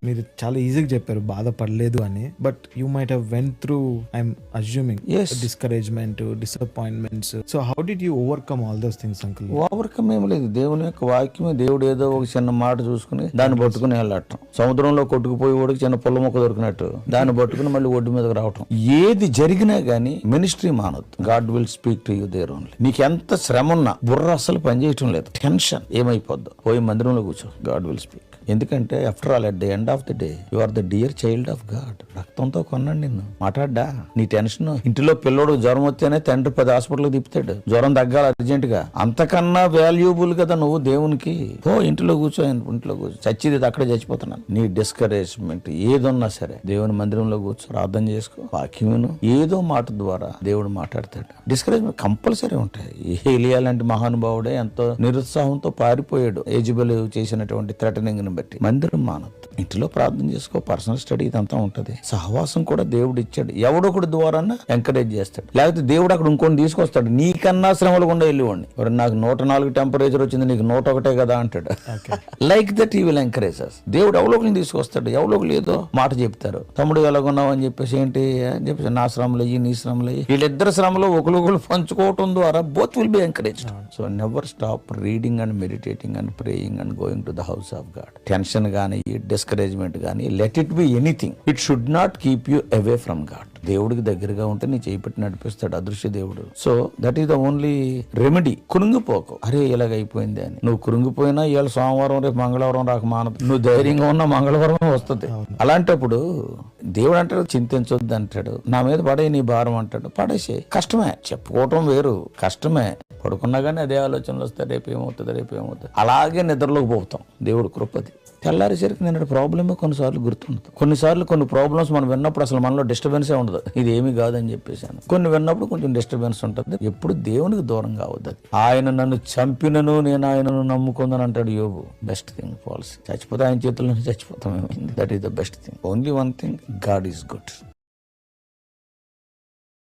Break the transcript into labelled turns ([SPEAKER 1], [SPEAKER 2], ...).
[SPEAKER 1] మీరు చాలా ఈజీగా చెప్పారు బాధపడలేదు అని, but you might have went through, I'm assuming, discouragement, disappointments. So how did you overcome all those things uncle?
[SPEAKER 2] Overcome ఏం లేదు, దేవుని యొక్క వాక్యమే. దేవుడు ఏదో ఒక చిన్న మాట చూసుకుని దాన్ని పట్టుకుని వెళ్ళటం. సముద్రంలో కొట్టుకుపోయి ఓడికి చిన్న పుల్ల మొక్క దొరికినట్టు దాన్ని పట్టుకుని మళ్ళీ ఒడ్డు మీదకి రావటం. ఏది జరిగినా గానీ మినిస్ట్రీ మానొద్దు. God will speak to you there only. నీకు ఎంత శ్రమ ఉన్నా బుర్ర అసలు పనిచేయటం లేదు, టెన్షన్ ఏమైపోద్దు, పోయి మందిరంలో కూర్చో, గాడ్ విల్ స్పీక్. ఎందుకంటే after all at the end of the day you are the dear child of god. రక్తంతో కొన్నాడు నిన్ను. మాట్లాడ్డా నీ టెన్షన్. ఇంటిలో పిల్లోడు జ్వరం వస్తేనే తండ్రి 10 హాస్పిటల్కి తిప్పుతాడు, జ్వరం తగ్గాలి అర్జెంట్ గా. అంతకన్నా వాల్యూబుల్ కదా నువ్వు దేవునికి. ఇంట్లో కూర్చో, ఇంట్లో కూర్చో. చచ్చిది అక్కడే చచ్చిపోతున్నాను. నీ డిస్కరేజ్మెంట్ ఏదన్నా సరే దేవుని మందిరంలో కూర్చో, ప్రార్థన చేసుకో, వాక్యమును ఏదో మాట ద్వారా దేవుడు మాట్లాడతాడు. డిస్కరేజ్మెంట్ కంపల్సరీ ఉంటాయి. ఏలియా లాంటి మహానుభావుడే ఎంతో నిరుత్సాహంతో పారిపోయాడు యెజెబెలు చేసినటువంటి థ్రెటనింగ్ బట్టి. మందిరం మానొద్దు, ఇంటిలో ప్రార్థన చేసుకో, పర్సనల్ స్టడీ ఇదంతా ఉంటది. సహవాసం కూడా దేవుడు ఇచ్చాడు, ఎవడొకటి ద్వారా ఎంకరేజ్ చేస్తాడు. లేకపోతే దేవుడు అక్కడ ఇంకొని తీసుకొస్తాడు. నీకన్నా శ్రమలు గుండా వెళ్ళివ్వండి. నాకు 104 టెంపరేచర్ వచ్చింది, నీకు 101 కదా అంటాడు. Like that he will encourage us. దేవుడు ఎవలోకలు తీసుకొస్తాడు. ఎవలోకలు ఏదో మాట చెప్తారు, తమ్ముడు ఎలాగున్నావు అని చెప్పేసి, ఏంటి అని చెప్పేసి, నా శ్రమలు అయ్యి నీ శ్రమలు అయ్యి, వీళ్ళిద్దరు శ్రమలు ఒకరు పంచుకోవటం ద్వారా both will be encouraged. So never stop reading and meditating and praying and going to the house of God. Tension గానీ, డిస్కరేజ్మెంట్ గానీ, let it be anything, it should not keep you away from God. దేవుడికి దగ్గరగా ఉంటే నీ చేయి పెట్టి నడిపిస్తాడు అదృశ్య దేవుడు. So that is the only remedy. కురుంగిపోకు, అరే ఇలాగైపోయింది అని. నువ్వు కురుంగిపోయినా ఇవాళ సోమవారం రేపు మంగళవారం రాక మానదు. నువ్వు ధైర్యంగా ఉన్న మంగళవారం వస్తుంది. అలాంటప్పుడు దేవుడు అంటాడు చింతించొద్దు అంటాడు, నా మీద పడే నీ భారం అంటాడు. పడేసే. కష్టమే, చెప్పుకోవటం వేరు, కష్టమే. పడుకున్నా కానీ అదే ఆలోచనలు వస్తాయి, రేపేమవుతుంది. అలాగే నిద్రలోకి పోతాం. దేవుడు కృపది. తెల్లారేసరికి నేను ప్రాబ్లమే కొన్నిసార్లు గుర్తుండదు. కొన్నిసార్లు కొన్ని ప్రాబ్లమ్స్ మనం విన్నప్పుడు అసలు మనలో డిస్టర్బెన్సే ఉండదు, ఇది ఏమీ కాదని చెప్పేసాను. కొన్ని విన్నప్పుడు కొంచెం డిస్టర్బెన్స్ ఉంటుంది. ఎప్పుడు దేవునికి దూరం కావద్దు. ఆయన నన్ను చంపినను నేను ఆయనను నమ్ముకుందని అంటాడు యోబు. Best thing policy. చచ్చిపోతే ఆయన చేతుల్లోనే చచ్చిపోతాం. That is the best thing. Only one thing, God is good.